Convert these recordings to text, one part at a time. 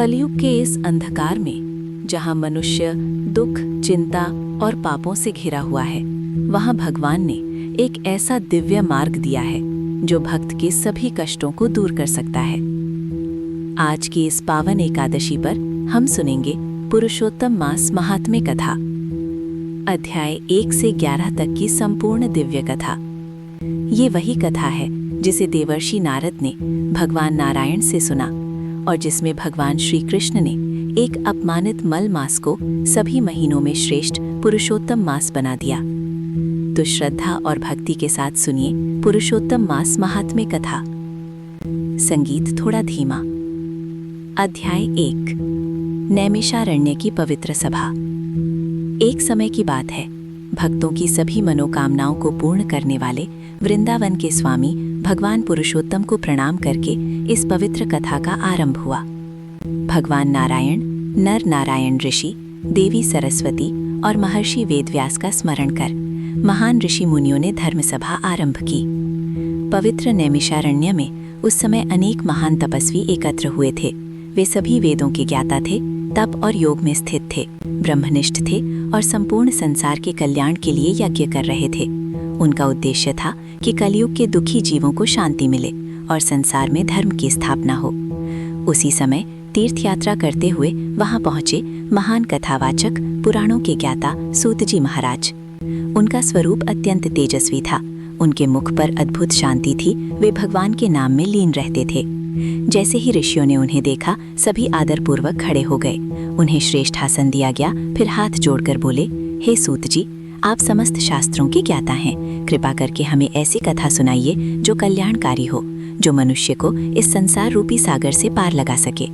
कलयुग के इस अंधकार में जहां मनुष्य दुख, चिंता और पापों से घिरा हुआ है, वहां भगवान ने एक ऐसा दिव्य मार्ग दिया है जो भक्त के सभी कष्टों को दूर कर सकता है। आज की इस पावन एकादशी पर हम सुनेंगे पुरुषोत्तम मास महात्म्य कथा, अध्याय 1 से 11 तक की संपूर्ण दिव्य कथा। ये वही कथा है जिसे देवर्षि नारद ने भगवान नारायण से सुना और जिसमें भगवान श्री कृष्ण ने एक अपमानित मल मास को सभी महीनों में श्रेष्ठ पुरुषोत्तम मास बना दिया। तो श्रद्धा और भक्ति के साथ सुनिए पुरुषोत्तम मास महात्म्य कथा। संगीत थोड़ा धीमा। अध्याय 1। नैमिषारण्य की पवित्र सभा। एक समय की बात है, भक्तों की सभी मनोकामनाओं को पूर्ण करने वाले वृंदावन के स्वामी भगवान पुरुषोत्तम को प्रणाम करके इस पवित्र कथा का आरंभ हुआ। भगवान नारायण, नर नारायण ऋषि, देवी सरस्वती और महर्षि वेदव्यास का स्मरण कर महान ऋषि मुनियों ने धर्मसभा आरंभ की। पवित्र नैमिषारण्य में उस समय अनेक महान तपस्वी एकत्र हुए थे। वे सभी वेदों के ज्ञाता थे, तप और योग में स्थित थे, ब्रह्मनिष्ठ थे और संपूर्ण संसार के कल्याण के लिए यज्ञ कर रहे थे। उनका उद्देश्य था कि कलयुग के दुखी जीवों को शांति मिले और संसार में धर्म की स्थापना हो। उसी समय तीर्थ यात्रा करते हुए वहां पहुंचे महान कथावाचक, पुराणों के ज्ञाता सूत जी महाराज। उनका स्वरूप अत्यंत तेजस्वी था। उनके मुख पर अद्भुत शांति थी। वे भगवान के नाम में लीन रहते थे। जैसे ही ऋषियों ने उन्हें देखा, सभी आदरपूर्वक खड़े हो गए। उन्हें श्रेष्ठ आसन दिया गया। फिर हाथ जोड़कर बोले, हे सूत जी, आप समस्त शास्त्रों के ज्ञाता हैं। कृपा करके हमें ऐसी कथा सुनाइए जो कल्याणकारी हो, जो मनुष्य को इस संसार रूपी सागर से पार लगा सके।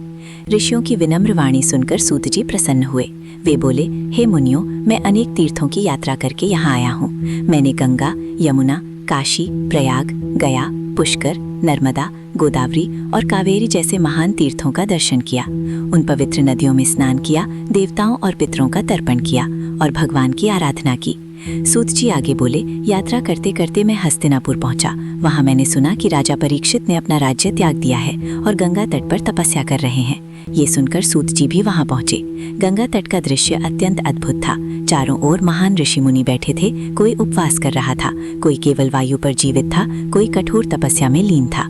ऋषियों की विनम्र वाणी सुनकर सूत जी प्रसन्न हुए। वे बोले, हे मुनियों, मैं अनेक तीर्थों की यात्रा करके यहाँ आया हूँ। मैंने गंगा, यमुना, काशी, प्रयाग, गया, पुष्कर, नर्मदा, गोदावरी और कावेरी जैसे महान तीर्थों का दर्शन किया। उन पवित्र नदियों में स्नान किया, देवताओं और पितरों का तर्पण किया और भगवान की आराधना की। सूत जी आगे बोले, यात्रा करते करते मैं हस्तिनापुर पहुंचा। वहां मैंने सुना कि राजा परीक्षित ने अपना राज्य त्याग दिया है और गंगा तट पर तपस्या कर रहे हैं। ये सुनकर सूत जी भी वहां पहुंचे। गंगा तट का दृश्य अत्यंत अद्भुत था। चारों ओर महान ऋषि मुनि बैठे थे। कोई उपवास कर रहा था, कोई केवल वायु पर जीवित था, कोई कठोर तपस्या में लीन था।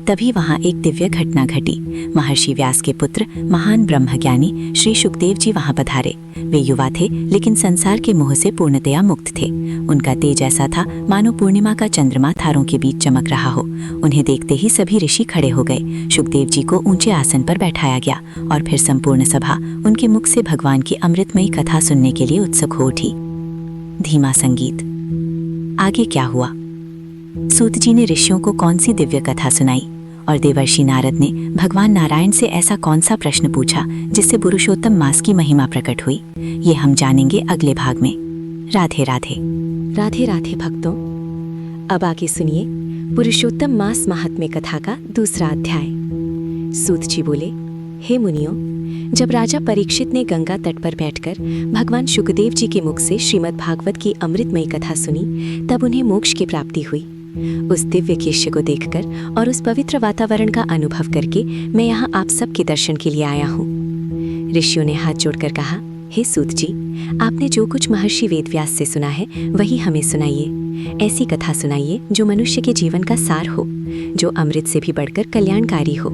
तभी वहां एक दिव्य घटना घटी। महर्षि व्यास के पुत्र महान ब्रह्मज्ञानी श्री शुकदेव जी वहां पधारे। वे युवा थे, लेकिन संसार के मोह से पूर्णतया मुक्त थे। उनका तेज ऐसा था मानो पूर्णिमा का चंद्रमा तारों के बीच चमक रहा हो। उन्हें देखते ही सभी ऋषि खड़े हो गए। शुकदेव जी को ऊंचे आसन पर बैठाया गया और फिर संपूर्ण सभा उनके मुख से भगवान की अमृतमयी कथा सुनने के लिए उत्सुक हो उठी। धीमा संगीत। आगे क्या हुआ? सूत जी ने ऋषियों को कौन सी दिव्य कथा सुनाई और देवर्षि नारद ने भगवान नारायण से ऐसा कौन सा प्रश्न पूछा जिससे पुरुषोत्तम मास की महिमा प्रकट हुई, ये हम जानेंगे अगले भाग में। राधे राधे। राधे राधे भक्तों। अब आगे सुनिए पुरुषोत्तम मास महात्म्य कथा का दूसरा अध्याय। सूत जी बोले, हे मुनियों, जब राजा परीक्षित ने गंगा तट पर बैठकर भगवान शुकदेव जी के मुख से श्रीमद् भागवत की अमृतमयी कथा सुनी, तब उन्हें मोक्ष की प्राप्ति हुई। उस दिव्य दृश्य को देखकर और उस पवित्र वातावरण का अनुभव करके मैं यहाँ आप सबके दर्शन के लिए आया हूँ। ऋषियों ने हाथ जोड़कर कहा, हे सूत जी, आपने जो कुछ महर्षि वेदव्यास से सुना है वही हमें सुनाइए। ऐसी कथा सुनाइए जो मनुष्य के जीवन का सार हो, जो अमृत से भी बढ़कर कल्याणकारी हो।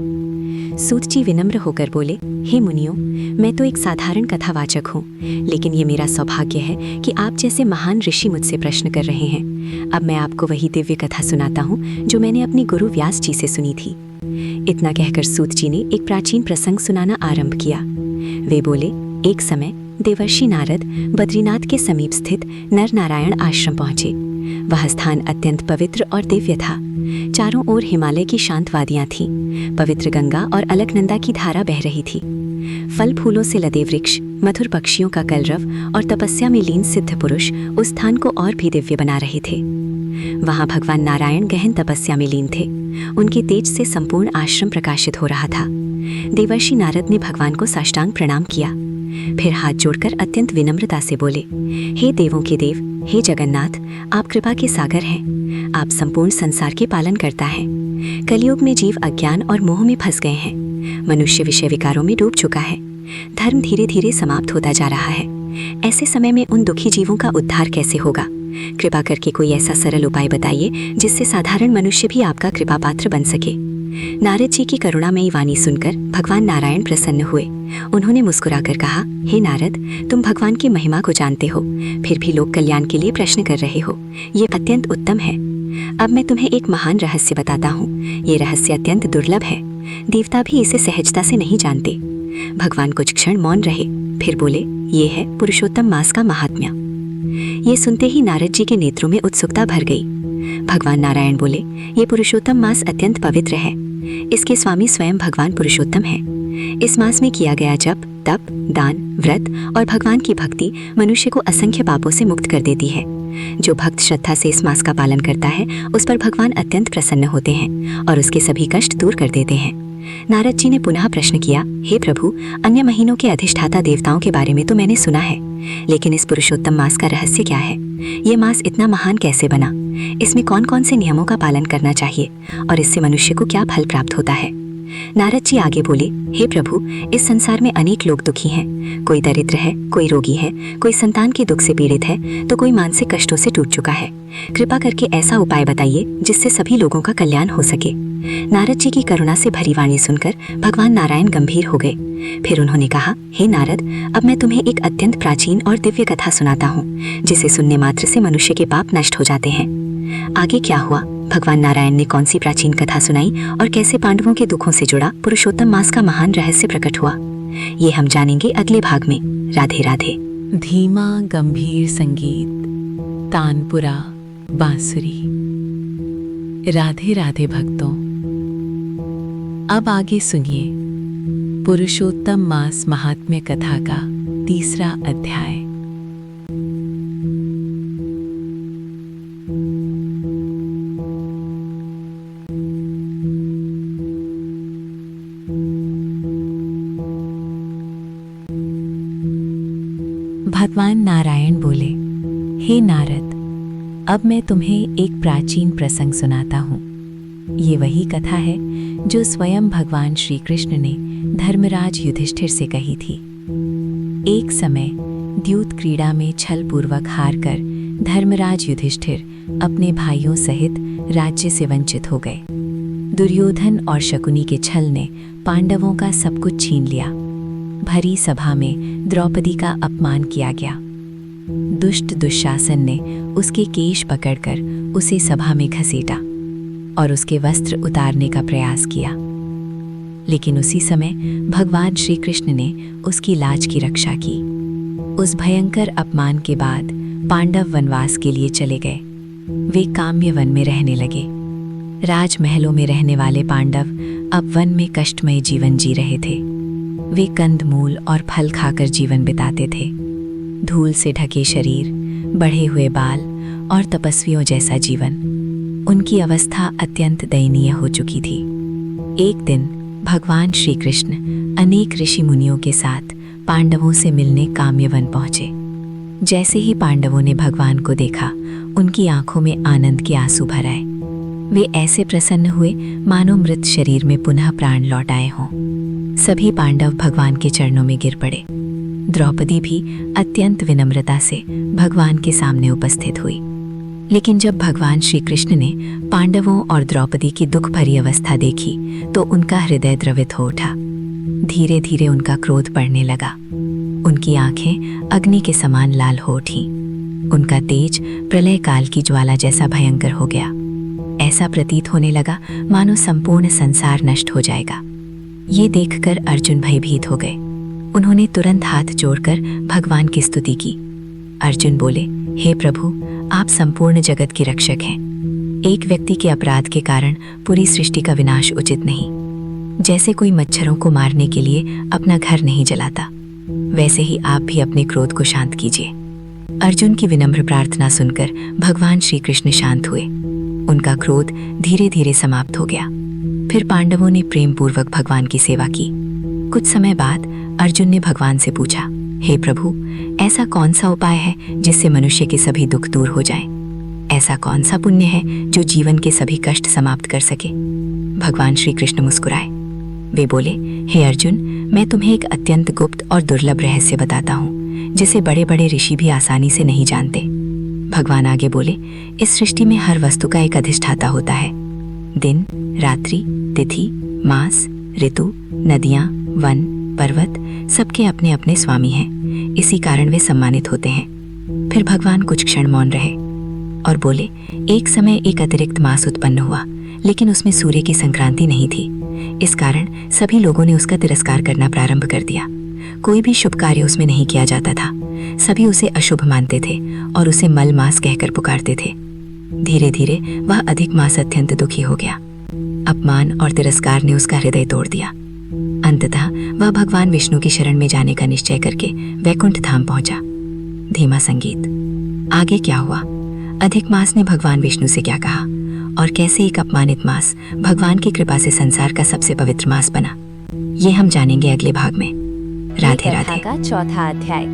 सूत जी विनम्र होकर बोले, हे मुनियों, मैं तो एक साधारण कथावाचक हूँ, लेकिन ये मेरा सौभाग्य है कि आप जैसे महान ऋषि मुझसे प्रश्न कर रहे हैं। अब मैं आपको वही दिव्य कथा सुनाता हूँ जो मैंने अपनी गुरु व्यास जी से सुनी थी। इतना कहकर सूत जी ने एक प्राचीन प्रसंग सुनाना आरंभ किया। वे बोले, एक समय देवर्षि नारद बद्रीनाथ के समीप स्थित नर नारायण आश्रम पहुंचे। वह स्थान अत्यंत पवित्र और दिव्य था। चारों ओर हिमालय की शांत वादियां थीं। पवित्र गंगा और अलकनंदा की धारा बह रही थी। फल फूलों से लदे वृक्ष, मधुर पक्षियों का कलरव और तपस्या में लीन सिद्ध पुरुष उस स्थान को और भी दिव्य बना रहे थे। वहां भगवान नारायण गहन तपस्या में लीन थे। उनके तेज से संपूर्ण आश्रम प्रकाशित हो रहा था। देवर्षि नारद ने भगवान को साष्टांग प्रणाम किया। फिर हाथ जोड़कर अत्यंत विनम्रता से बोले, हे देवों के देव, हे जगन्नाथ, आप कृपा के सागर हैं। आप संपूर्ण संसार के पालन करता है। कलयुग में जीव अज्ञान और मोह में फंस गए हैं। मनुष्य विषय विकारों में डूब चुका है। धर्म धीरे धीरे समाप्त होता जा रहा है। ऐसे समय में उन दुखी जीवों का उद्धार कैसे होगा? कृपा करके कोई ऐसा सरल उपाय बताइए जिससे साधारण मनुष्य भी आपका कृपा पात्र बन सके। नारद जी की करुणामयी वाणी सुनकर भगवान नारायण प्रसन्न हुए। उन्होंने मुस्कुराकर कहा, हे नारद, तुम भगवान की महिमा को जानते हो, फिर भी लोक कल्याण के लिए प्रश्न कर रहे हो। ये अत्यंत उत्तम है। अब मैं तुम्हें एक महान रहस्य बताता हूँ। ये रहस्य अत्यंत दुर्लभ है। देवता भी इसे सहजता से नहीं जानते। भगवान कुछ क्षण मौन रहे, फिर बोले, ये है पुरुषोत्तम मास का महात्म्य। ये सुनते ही नारद जी के नेत्रों में उत्सुकता भर गई। भगवान नारायण बोले, ये पुरुषोत्तम मास अत्यंत पवित्र है। इसके स्वामी स्वयं भगवान पुरुषोत्तम है। इस मास में किया गया जप, तप, दान, व्रत और भगवान की भक्ति मनुष्य को असंख्य पापों से मुक्त कर देती है। जो भक्त श्रद्धा से इस मास का पालन करता है, उस पर भगवान अत्यंत प्रसन्न होते हैं और उसके सभी कष्ट दूर कर देते हैं। नारद जी ने पुनः प्रश्न किया, हे प्रभु, अन्य महीनों के अधिष्ठाता देवताओं के बारे में तो मैंने सुना है, लेकिन इस पुरुषोत्तम मास का रहस्य क्या है? ये मास इतना महान कैसे बना? इसमें कौन कौन से नियमों का पालन करना चाहिए और इससे मनुष्य को क्या फल प्राप्त होता है? नारद जी आगे बोले, हे प्रभु, इस संसार में अनेक लोग दुखी हैं। कोई दरिद्र है, कोई रोगी है, कोई संतान के दुख से पीड़ित है, तो कोई मानसिक कष्टों से टूट चुका है। कृपा करके ऐसा उपाय बताइए जिससे सभी लोगों का कल्याण हो सके। नारद जी की करुणा से भरी वाणी सुनकर भगवान नारायण गंभीर हो गए। फिर उन्होंने कहा, हे नारद, अब मैं तुम्हें एक अत्यंत प्राचीन और दिव्य कथा सुनाता हूँ, जिसे सुनने मात्र से मनुष्य के पाप नष्ट हो जाते हैं। आगे क्या हुआ? भगवान नारायण ने कौन सी प्राचीन कथा सुनाई और कैसे पांडवों के दुखों से जुड़ा पुरुषोत्तम मास का महान रहस्य प्रकट हुआ, ये हम जानेंगे अगले भाग में। राधे राधे। धीमा गंभीर संगीत, तानपुरा, बांसुरी। राधे राधे भक्तों, अब आगे सुनिए पुरुषोत्तम मास महात्म्य कथा का तीसरा अध्याय। भगवान नारायण बोले, हे नारद, अब मैं तुम्हें एक प्राचीन प्रसंग सुनाता हूँ। ये वही कथा है जो स्वयं भगवान श्री कृष्ण ने धर्मराज युधिष्ठिर से कही थी। एक समय द्यूत क्रीड़ा में छल पूर्वक हारकर धर्मराज युधिष्ठिर अपने भाइयों सहित राज्य से वंचित हो गए। दुर्योधन और शकुनी के छल ने पांडवों का सब कुछ छीन लिया। भरी सभा में द्रौपदी का अपमान किया गया। दुष्ट दुशासन ने उसके केश पकड़कर उसे सभा में घसीटा और उसके वस्त्र उतारने का प्रयास किया। लेकिन उसी समय भगवान श्री कृष्ण ने उसकी लाज की रक्षा की। उस भयंकर अपमान के बाद पांडव वनवास के लिए चले गए। वे काम्य वन में रहने लगे। राजमहलों में रहने वाले पांडव अब वन में कष्टमय जीवन जी रहे थे। वे कंदमूल और फल खाकर जीवन बिताते थे। धूल से ढके शरीर, बढ़े हुए बाल और तपस्वियों जैसा जीवन। उनकी अवस्था अत्यंत दयनीय हो चुकी थी। एक दिन भगवान श्री कृष्ण अनेक ऋषि मुनियों के साथ पांडवों से मिलने काम्यवन पहुंचे। जैसे ही पांडवों ने भगवान को देखा, उनकी आंखों में आनंद के आंसू भर आए। वे ऐसे प्रसन्न हुए मानो मृत शरीर में पुनः प्राण लौट आए हों। सभी पांडव भगवान के चरणों में गिर पड़े। द्रौपदी भी अत्यंत विनम्रता से भगवान के सामने उपस्थित हुई। लेकिन जब भगवान श्री कृष्ण ने पांडवों और द्रौपदी की दुख भरी अवस्था देखी तो उनका हृदय द्रवित हो उठा। धीरे धीरे उनका क्रोध बढ़ने लगा। उनकी आंखें अग्नि के समान लाल हो उठीं। उनका तेज प्रलय काल की ज्वाला जैसा भयंकर हो गया। ऐसा प्रतीत होने लगा मानो संपूर्ण संसार नष्ट हो जाएगा। ये देखकर अर्जुन भयभीत हो गए। उन्होंने तुरंत हाथ जोड़कर भगवान की स्तुति की। अर्जुन बोले, हे प्रभु, आप संपूर्ण जगत के रक्षक हैं। एक व्यक्ति के अपराध के कारण पूरी सृष्टि का विनाश उचित नहीं। जैसे कोई मच्छरों को मारने के लिए अपना घर नहीं जलाता, वैसे ही आप भी अपने क्रोध को शांत कीजिए। अर्जुन की विनम्र प्रार्थना सुनकर भगवान श्री कृष्ण शांत हुए। उनका क्रोध धीरे धीरे समाप्त हो गया। फिर पांडवों ने प्रेम पूर्वक भगवान की सेवा की। कुछ समय बाद अर्जुन ने भगवान से पूछा, हे प्रभु, ऐसा कौन सा उपाय है जिससे मनुष्य के सभी दुख दूर हो जाएं? ऐसा कौन सा पुण्य है जो जीवन के सभी कष्ट समाप्त कर सके? भगवान श्री कृष्ण मुस्कुराए। वे बोले, हे अर्जुन, मैं तुम्हें एक अत्यंत गुप्त और दुर्लभ रहस्य बताता हूँ, जिसे बड़े बड़े ऋषि भी आसानी से नहीं जानते। भगवान आगे बोले, इस सृष्टि में हर वस्तु का एक अधिष्ठाता होता है। दिन, रात्रि, तिथि, मास, ऋतु, नदियाँ, वन, पर्वत, सबके अपने अपने स्वामी हैं। इसी कारण वे सम्मानित होते हैं। फिर भगवान कुछ क्षण मौन रहे और बोले, एक समय एक अतिरिक्त मास उत्पन्न हुआ, लेकिन उसमें सूर्य की संक्रांति नहीं थी। इस कारण सभी लोगों ने उसका तिरस्कार करना प्रारंभ कर दिया। कोई भी शुभ कार्य उसमें नहीं किया जाता था। सभी उसे अशुभ मानते थे और उसे मल मास कहकर पुकारते थे। धीरे धीरे वह अधिक मास अत्यंत दुखी हो गया। अपमान और तिरस्कार ने उसका हृदय तोड़ दिया। अंततः वह भगवान विष्णु की शरण में जाने का निश्चय करके वैकुंठ धाम पहुंचा। धीमा संगीत। आगे क्या हुआ? अधिक मास ने भगवान विष्णु से क्या कहा और कैसे एक अपमानित मास भगवान की कृपा से संसार का सबसे पवित्र मास बना, ये हम जानेंगे अगले भाग में। राधे कथा राधे। का चौथा अध्याय,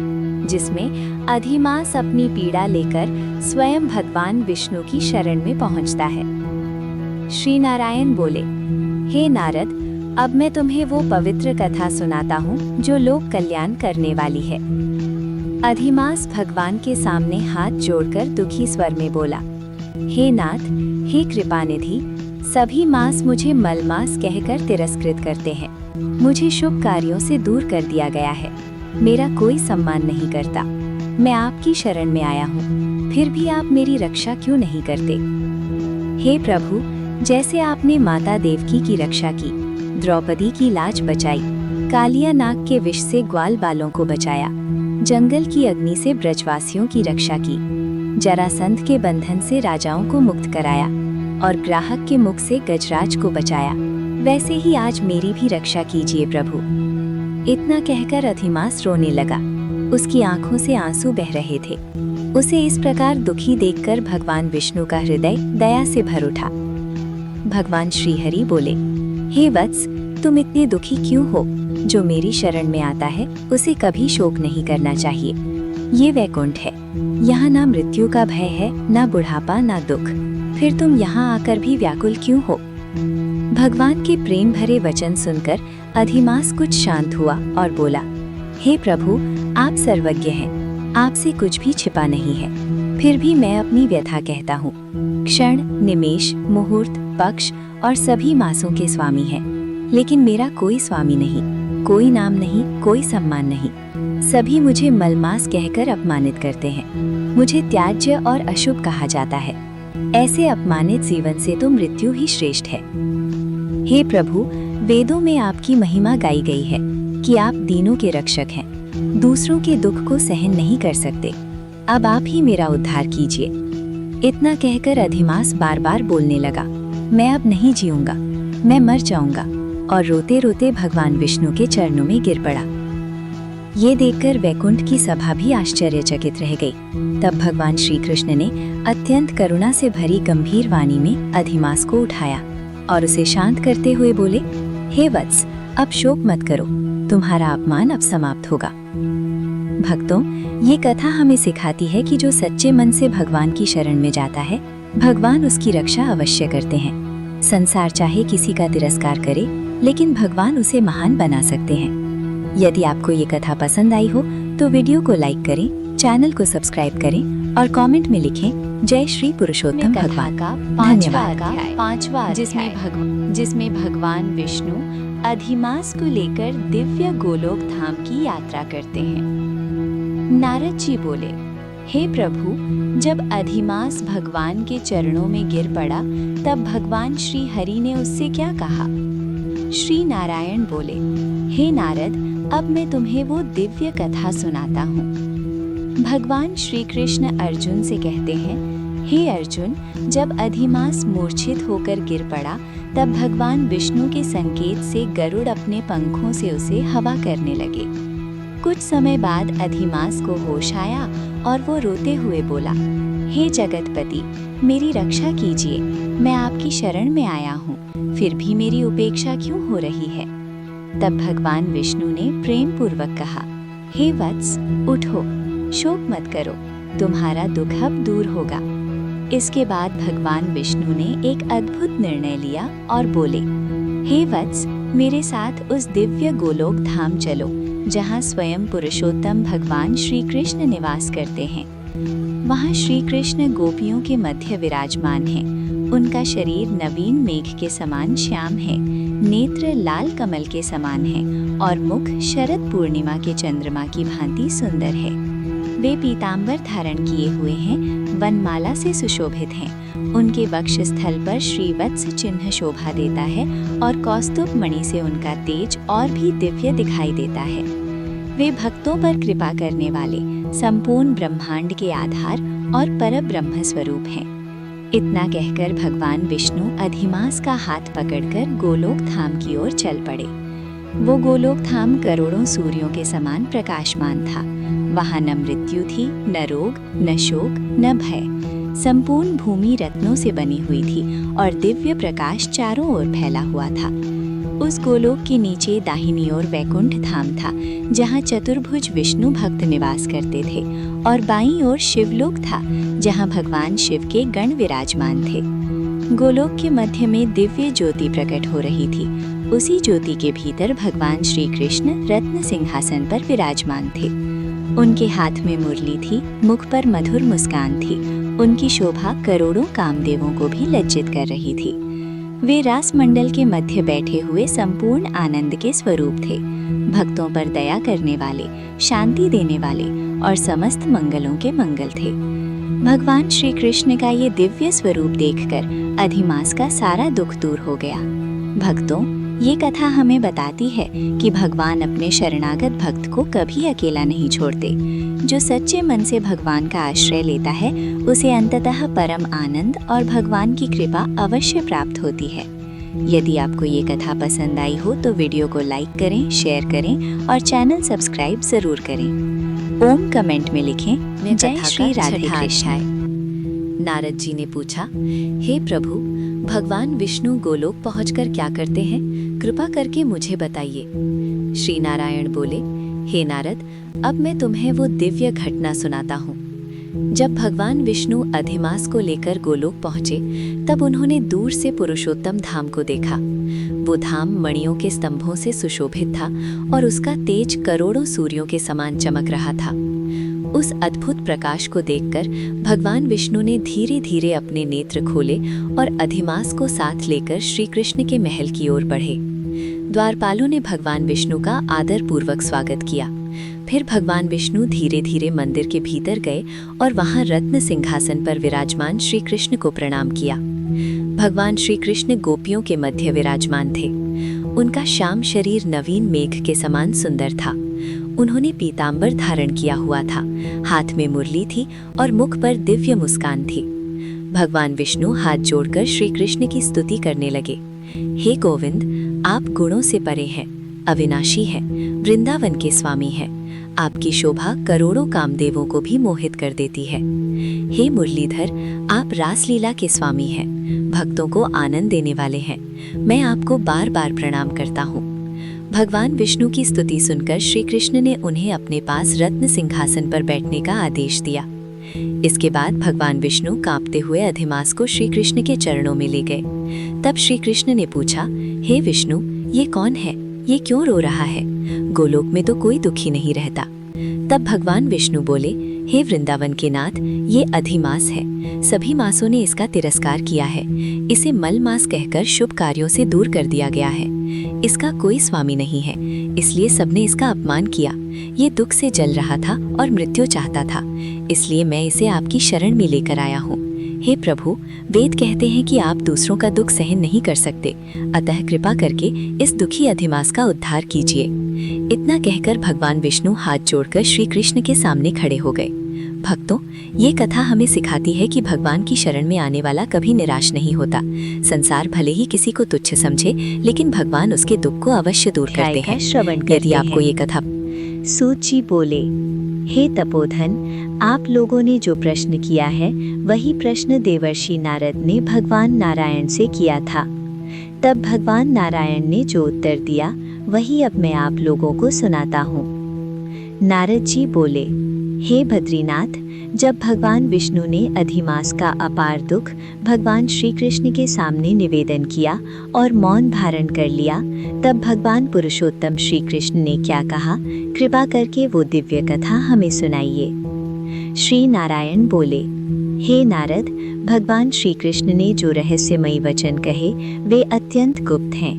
जिसमें अधिमास अपनी पीड़ा लेकर स्वयं भगवान विष्णु की शरण में पहुंचता है। श्री नारायण बोले, हे नारद, अब मैं तुम्हें वो पवित्र कथा सुनाता हूँ जो लोक कल्याण करने वाली है। अधिमास भगवान के सामने हाथ जोड़कर दुखी स्वर में बोला, हे नाथ, हे कृपानिधि, सभी मास मुझे मलमास कहकर तिरस्कृत करते हैं। मुझे शुभ कार्यों से दूर कर दिया गया है। मेरा कोई सम्मान नहीं करता। मैं आपकी शरण में आया हूँ, फिर भी आप मेरी रक्षा क्यों नहीं करते? हे प्रभु, जैसे आपने माता देवकी की रक्षा की, द्रौपदी की लाज बचाई, कालिया नाग के विष से ग्वाल बालों को बचाया, जंगल की अग्नि से ब्रजवासियों की रक्षा की, जरासंध के बंधन से राजाओं को मुक्त कराया और ग्राहक के मुख से गजराज को बचाया, वैसे ही आज मेरी भी रक्षा कीजिए प्रभु। इतना कहकर अधिमास रोने लगा। उसकी आंखों से आंसू बह रहे थे। उसे इस प्रकार दुखी देखकर भगवान विष्णु का हृदय दया से भर उठा। भगवान श्रीहरि बोले, हे वत्स, तुम इतने दुखी क्यों हो? जो मेरी शरण में आता है उसे कभी शोक नहीं करना चाहिए। ये वैकुंठ है, यहाँ ना मृत्यु का भय है, ना बुढ़ापा, ना दुख। फिर तुम यहाँ आकर भी व्याकुल क्यों हो? भगवान के प्रेम भरे वचन सुनकर अधिमास कुछ शांत हुआ और बोला, हे प्रभु, आप सर्वज्ञ हैं, आपसे कुछ भी छिपा नहीं है। फिर भी मैं अपनी व्यथा कहता हूँ। क्षण, निमेष, मुहूर्त, पक्ष और सभी मासों के स्वामी हैं, लेकिन मेरा कोई स्वामी नहीं, कोई नाम नहीं, कोई सम्मान नहीं। सभी मुझे मलमास कहकर अपमानित करते हैं। मुझे त्याज्य और अशुभ कहा जाता है। ऐसे अपमानित जीवन से तो मृत्यु ही श्रेष्ठ है। हे प्रभु, वेदों में आपकी महिमा गाई गई है कि आप दीनों के रक्षक हैं, दूसरों के दुख को सहन नहीं कर सकते। अब आप ही मेरा उद्धार कीजिए। इतना कहकर अधिमास बार बार बोलने लगा, मैं अब नहीं जीऊंगा, मैं मर जाऊंगा, और रोते रोते भगवान विष्णु के चरणों में गिर पड़ा। ये देखकर वैकुंठ की सभा भी आश्चर्यचकित रह गई। तब भगवान श्री कृष्ण ने अत्यंत करुणा से भरी गंभीर वाणी में अधिमास को उठाया और उसे शांत करते हुए बोले, हे वत्स, अब शोक मत करो, तुम्हारा अपमान अब समाप्त होगा। भक्तों, ये कथा हमें सिखाती है कि जो सच्चे मन से भगवान की शरण में जाता है, भगवान उसकी रक्षा अवश्य करते हैं। संसार चाहे किसी का तिरस्कार करे, लेकिन भगवान उसे महान बना सकते हैं। यदि आपको ये कथा पसंद आई हो तो वीडियो को लाइक करें, चैनल को सब्सक्राइब करें और कमेंट में लिखें, जय श्री पुरुषोत्तम भगवान का पांचवा, जिसमें भगवान विष्णु अधिमास को लेकर दिव्य गोलोक धाम की यात्रा करते हैं। नारद जी बोले, हे प्रभु, जब अधिमास भगवान के चरणों में गिर पड़ा, तब भगवान श्री हरि ने उससे क्या कहा? श्री नारायण बोले, हे नारद, अब मैं तुम्हें वो दिव्य कथा सुनाता हूँ। भगवान श्री कृष्ण अर्जुन से कहते हैं, हे अर्जुन, जब अधिमास मूर्छित होकर गिर पड़ा, तब भगवान विष्णु के संकेत से गरुड़ अपने पंखों से उसे हवा करने लगे। कुछ समय बाद अधिमास को होश आया और वो रोते हुए बोला, हे जगतपति, मेरी रक्षा कीजिए, मैं आपकी शरण में आया हूँ, फिर भी मेरी उपेक्षा क्यों हो रही है? तब भगवान विष्णु ने प्रेम पूर्वक कहा, हे वत्स, उठो, शोक मत करो, तुम्हारा दुख अब दूर होगा। इसके बाद भगवान विष्णु ने एक अद्भुत निर्णय लिया और बोले, हे वत्स, मेरे साथ उस दिव्य गोलोक धाम चलो जहाँ स्वयं पुरुषोत्तम भगवान श्री कृष्ण निवास करते हैं। वहाँ श्री कृष्ण गोपियों के मध्य विराजमान हैं। उनका शरीर नवीन मेघ के समान श्याम है, नेत्र लाल कमल के समान है और मुख शरद पूर्णिमा के चंद्रमा की भांति सुंदर है। वे पीतांबर धारण किए हुए हैं, वनमाला से सुशोभित हैं। उनके वक्षस्थल पर श्रीवत्स चिन्ह शोभा देता है और कौस्तुभ मणि से उनका तेज और भी दिव्य दिखाई देता है। वे भक्तों पर कृपा करने वाले संपूर्ण ब्रह्मांड के आधार और परब्रह्म स्वरूप हैं। इतना कहकर भगवान विष्णु अधिमास का हाथ पकड़कर गोलोक धाम की ओर चल पड़े। वो गोलोक धाम करोड़ों सूर्यों के समान प्रकाशमान था। वहाँ न मृत्यु थी, न रोग, न शोक, न भय। संपूर्ण भूमि रत्नों से बनी हुई थी और दिव्य प्रकाश चारों ओर फैला हुआ था। उस गोलोक के नीचे दाहिनी ओर वैकुंठ धाम था, जहाँ चतुर्भुज विष्णु भक्त निवास करते थे, और बाईं ओर शिवलोक था, जहाँ भगवान शिव के गण विराजमान थे। गोलोक के मध्य में दिव्य ज्योति प्रकट हो रही थी। उसी ज्योति के भीतर भगवान श्री कृष्ण रत्न सिंहासन पर विराजमान थे। उनके हाथ में मुरली थी, मुख पर मधुर मुस्कान थी। उनकी शोभा करोड़ों कामदेवों को भी लज्जित कर रही थी। वे रास मंडल के मध्य बैठे हुए संपूर्ण आनंद के स्वरूप थे, भक्तों पर दया करने वाले, शांति देने वाले और समस्त मंगलों के मंगल थे। भगवान श्री कृष्ण का ये दिव्य स्वरूप देखकर अधिमास का सारा दुख दूर हो गया। भक्तों, ये कथा हमें बताती है कि भगवान अपने शरणागत भक्त को कभी अकेला नहीं छोड़ते। जो सच्चे मन से भगवान का आश्रय लेता है, उसे अंततः परम आनंद और भगवान की कृपा अवश्य प्राप्त होती है। यदि आपको ये कथा पसंद आई हो तो वीडियो को लाइक करें, शेयर करें और चैनल सब्सक्राइब जरूर करें। ओम कमेंट में लिखें, जय श्री राधे कृष्ण। नारद जी ने पूछा, हे प्रभु, भगवान विष्णु गोलोक पहुंचकर क्या करते हैं? कृपा करके मुझे बताइए। श्री नारायण बोले, हे नारद, अब मैं तुम्हें वो दिव्य घटना सुनाता हूँ। जब भगवान विष्णु अधिमास को लेकर गोलोक पहुंचे, तब उन्होंने दूर से पुरुषोत्तम धाम को देखा। वो धाम मणियों के स्तंभों से सुशोभित था और उसका तेज करोड़ों सूर्यों के समान चमक रहा था। उस अद्भुत प्रकाश को देखकर भगवान विष्णु ने धीरे धीरे अपने नेत्र खोले और अधिमास को साथ लेकर श्री कृष्ण के महल की ओर बढ़े। द्वारपालों ने भगवान विष्णु का आदर पूर्वक स्वागत किया। फिर भगवान विष्णु धीरे धीरे मंदिर के भीतर गए और वहां रत्न सिंहासन पर विराजमान श्री कृष्ण को प्रणाम किया। भगवान श्री कृष्ण गोपियों के मध्य विराजमान थे। उनका श्याम शरीर नवीन मेघ के समान सुंदर था। उन्होंने पीतांबर धारण किया हुआ था, हाथ में मुरली थी और मुख पर दिव्य मुस्कान थी। भगवान विष्णु हाथ जोड़कर श्री कृष्ण की स्तुति करने लगे। हे गोविंद, आप गुणों से परे हैं, अविनाशी हैं, वृंदावन के स्वामी हैं। आपकी शोभा करोड़ों कामदेवों को भी मोहित कर देती है। हे मुरलीधर, आप रासलीला के स्वामी हैं, भक्तों को आनंद देने वाले हैं। मैं आपको बार बार प्रणाम करता हूँ। भगवान विष्णु की स्तुति सुनकर श्री कृष्ण ने उन्हें अपने पास रत्न सिंहासन पर बैठने का आदेश दिया। इसके बाद भगवान विष्णु कांपते हुए अधिमास को श्री कृष्ण के चरणों में ले गए। तब श्री कृष्ण ने पूछा, हे विष्णु, ये कौन है? ये क्यों रो रहा है? गोलोक में तो कोई दुखी नहीं रहता। तब भगवान विष्णु बोले, हे वृंदावन के नाथ, ये अधिमास है। सभी मासों ने इसका तिरस्कार किया है। इसे मल मास कहकर शुभ कार्यों से दूर कर दिया गया है। इसका कोई स्वामी नहीं है, इसलिए सबने इसका अपमान किया। ये दुख से जल रहा था और मृत्यु चाहता था, इसलिए मैं इसे आपकी शरण में लेकर आया हूँ। हे प्रभु, वेद कहते हैं कि आप दूसरों का दुख सहन नहीं कर सकते, अतः कृपा करके इस दुखी अधिमास का उद्धार कीजिए। इतना कहकर भगवान विष्णु हाथ जोड़कर श्री कृष्ण के सामने खड़े हो गए। भक्तों, ये कथा हमें सिखाती है कि भगवान की शरण में आने वाला कभी निराश नहीं होता। संसार भले ही किसी को तुच्छ समझे, लेकिन भगवान उसके दुख को अवश्य दूर करते हैं। यदि आपको ये कथा सूत जी बोले, हे तपोधन, आप लोगों ने जो प्रश्न किया है वही प्रश्न देवर्षि नारद ने भगवान नारायण से किया था। तब भगवान नारायण ने जो उत्तर दिया वही अब मैं आप लोगों को सुनाता हूँ। नारद जी बोले, हे बद्रीनाथ, जब भगवान विष्णु ने अधिमास का अपार दुख भगवान श्री कृष्ण के सामने निवेदन किया और मौन धारण कर लिया, तब भगवान पुरुषोत्तम श्री कृष्ण ने क्या कहा, कृपा करके वो दिव्य कथा हमें सुनाइए। श्री नारायण बोले, हे नारद, भगवान श्री कृष्ण ने जो रहस्यमयी वचन कहे वे अत्यंत गुप्त हैं।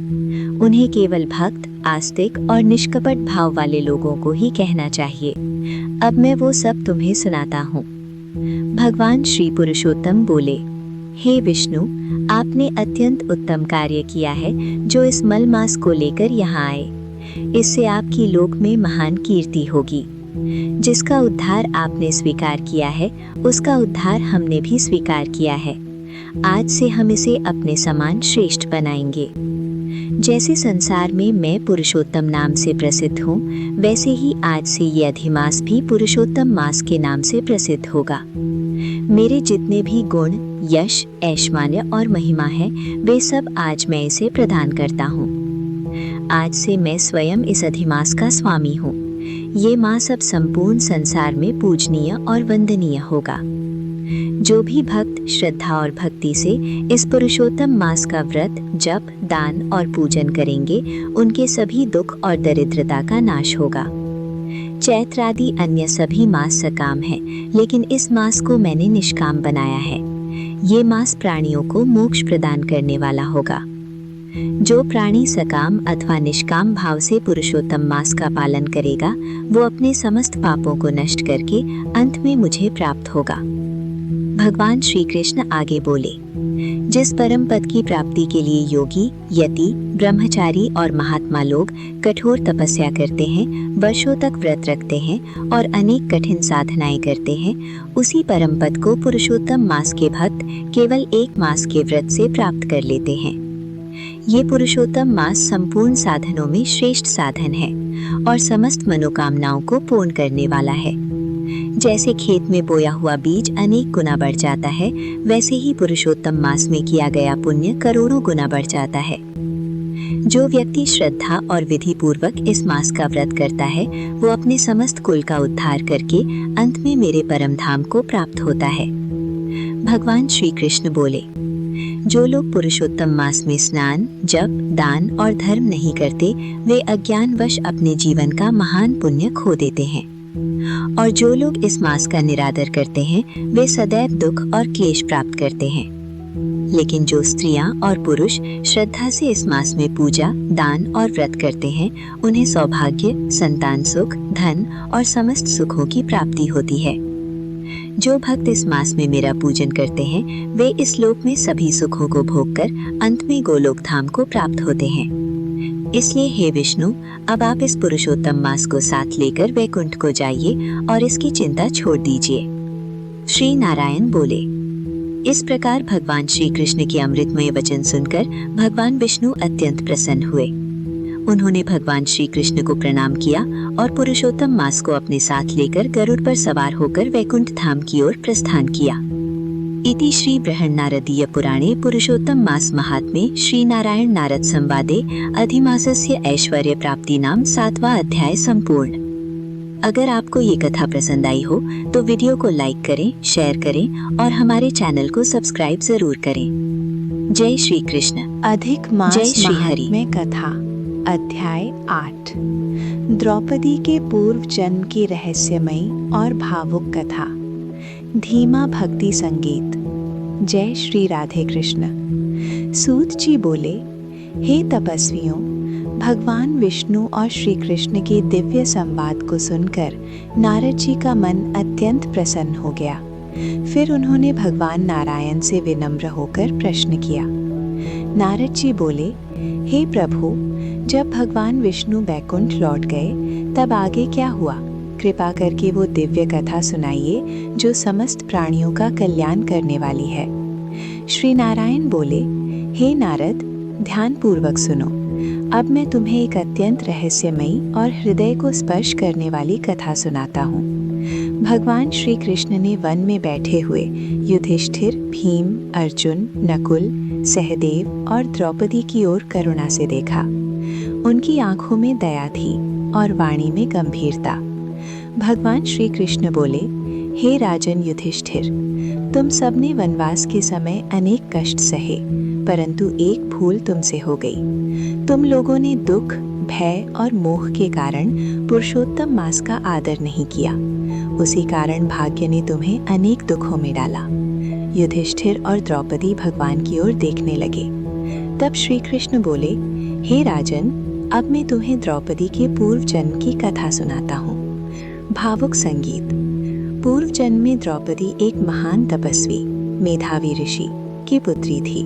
उन्हें केवल भक्त, आस्तिक और निष्कपट भाव वाले लोगों को ही कहना चाहिए। अब मैं वो सब तुम्हें सुनाता हूँ। भगवान श्री पुरुषोत्तम बोले, हे विष्णु, आपने अत्यंत उत्तम कार्य किया है जो इस मलमास को लेकर यहाँ आए। इससे आपकी लोक में महान कीर्ति होगी। जिसका उद्धार आपने स्वीकार किया है उसका उद्धार हमने भी स्वीकार किया है। आज से हम इसे अपने समान श्रेष्ठ बनाएंगे। जैसे संसार में मैं पुरुषोत्तम नाम से प्रसिद्ध हूँ, वैसे ही आज से ये अधिमास भी पुरुषोत्तम मास के नाम से प्रसिद्ध होगा। मेरे जितने भी गुण, यश, ऐश्वर्य और महिमा है, वे सब आज मैं इसे प्रदान करता हूँ। आज से मैं स्वयं इस अधिमास का स्वामी हूँ। ये मास अब संपूर्ण संसार में पूजनीय और वंदनीय होगा। जो भी भक्त श्रद्धा और भक्ति से इस पुरुषोत्तम मास का व्रत, जप, दान और पूजन करेंगे, उनके सभी दुख और दरिद्रता का नाश होगा। चैत्र आदि अन्य सभी मास सकाम हैं, लेकिन इस मास को मैंने निष्काम बनाया है। ये मास प्राणियों को मोक्ष प्रदान करने वाला होगा। जो प्राणी सकाम अथवा निष्काम भाव से पुरुषोत्तम मास का पालन करेगा, वो अपने समस्त पापों को नष्ट करके अंत में मुझे प्राप्त होगा। भगवान श्री कृष्ण आगे बोले, जिस परम पद की प्राप्ति के लिए योगी, यति, ब्रह्मचारी और महात्मा लोग कठोर तपस्या करते हैं, वर्षों तक व्रत रखते हैं और अनेक कठिन साधनाएं करते हैं, उसी परम पद को पुरुषोत्तम मास के भक्त केवल एक मास के व्रत से प्राप्त कर लेते हैं। ये पुरुषोत्तम मास संपूर्ण साधनों में श्रेष्ठ साधन है और समस्त मनोकामनाओं को पूर्ण करने वाला है। जैसे खेत में बोया हुआ बीज अनेक गुना बढ़ जाता है, वैसे ही पुरुषोत्तम मास में किया गया पुण्य करोड़ों गुना बढ़ जाता है। जो व्यक्ति श्रद्धा और विधि पूर्वक इस मास का व्रत करता है, वो अपने समस्त कुल का उद्धार करके अंत में मेरे परम धाम को प्राप्त होता है। भगवान श्री कृष्ण बोले, जो लोग पुरुषोत्तम मास में स्नान, जप, दान और धर्म नहीं करते, वे अज्ञानवश अपने जीवन का महान पुण्य खो देते हैं। और जो लोग इस मास का निरादर करते हैं, वे सदैव दुख और क्लेश प्राप्त करते हैं। लेकिन जो स्त्रियां और पुरुष श्रद्धा से इस मास में पूजा, दान और व्रत करते हैं, उन्हें सौभाग्य, संतान सुख, धन और समस्त सुखों की प्राप्ति होती है। जो भक्त इस मास में मेरा पूजन करते हैं, वे इस लोक में सभी सुखों को भोगकर अंत में गोलोक धाम को प्राप्त होते हैं। इसलिए हे विष्णु, अब आप इस पुरुषोत्तम मास को साथ लेकर वैकुंठ को जाइए और इसकी चिंता छोड़ दीजिए। श्री नारायण बोले। इस प्रकार भगवान श्री कृष्ण के अमृतमय वचन सुनकर भगवान विष्णु अत्यंत प्रसन्न हुए। उन्होंने भगवान श्री कृष्ण को प्रणाम किया और पुरुषोत्तम मास को अपने साथ लेकर गरुड़ पर सवार होकर वैकुंठ धाम की ओर प्रस्थान किया। इति श्री बृहन्नारदीय पुराणे पुरुषोत्तम मास महात्म्ये श्री नारायण नारद संवादे अधिमासस्य ऐश्वर्य प्राप्ति नाम 7वां अध्याय संपूर्ण। अगर आपको ये कथा पसंद आई हो तो वीडियो को लाइक करें, शेयर करें और हमारे चैनल को सब्सक्राइब जरूर करें। जय श्री कृष्ण। अधिक मास जय श्री हरि। महात्म्य कथा अध्याय 8 द्रौपदी के पूर्व जन्म की रहस्यमयी और भावुक कथा। धीमा भक्ति संगीत। जय श्री राधे कृष्ण। सूत जी बोले, हे तपस्वियों, भगवान विष्णु और श्री कृष्ण के दिव्य संवाद को सुनकर नारद जी का मन अत्यंत प्रसन्न हो गया। फिर उन्होंने भगवान नारायण से विनम्र होकर प्रश्न किया। नारद जी बोले, हे प्रभु, जब भगवान विष्णु बैकुंठ लौट गए तब आगे क्या हुआ? कृपा करके वो दिव्य कथा सुनाइए जो समस्त प्राणियों का कल्याण करने वाली है। श्री नारायण बोले, हे नारद, ध्यान पूर्वक सुनो। अब मैं तुम्हें एक अत्यंत रहस्यमयी और हृदय को स्पर्श करने वाली कथा सुनाता हूँ। भगवान श्री कृष्ण ने वन में बैठे हुए युधिष्ठिर, भीम, अर्जुन, नकुल, सहदेव और द्रौपदी की ओर करुणा से देखा। उनकी आंखों में दया थी और वाणी में गंभीरता। भगवान श्री कृष्ण बोले, हे राजन युधिष्ठिर, तुम सबने वनवास के समय अनेक कष्ट सहे, परंतु एक भूल तुमसे हो गई। तुम लोगों ने दुख, भय और मोह के कारण पुरुषोत्तम मास का आदर नहीं किया। उसी कारण भाग्य ने तुम्हें अनेक दुखों में डाला। युधिष्ठिर और द्रौपदी भगवान की ओर देखने लगे। तब श्री कृष्ण बोले, हे राजन, अब मैं तुम्हें द्रौपदी के पूर्व जन्म की कथा सुनाता हूँ। भावुक संगीत। पूर्व जन्म में द्रौपदी एक महान तपस्वी, मेधावी ऋषि की पुत्री थी।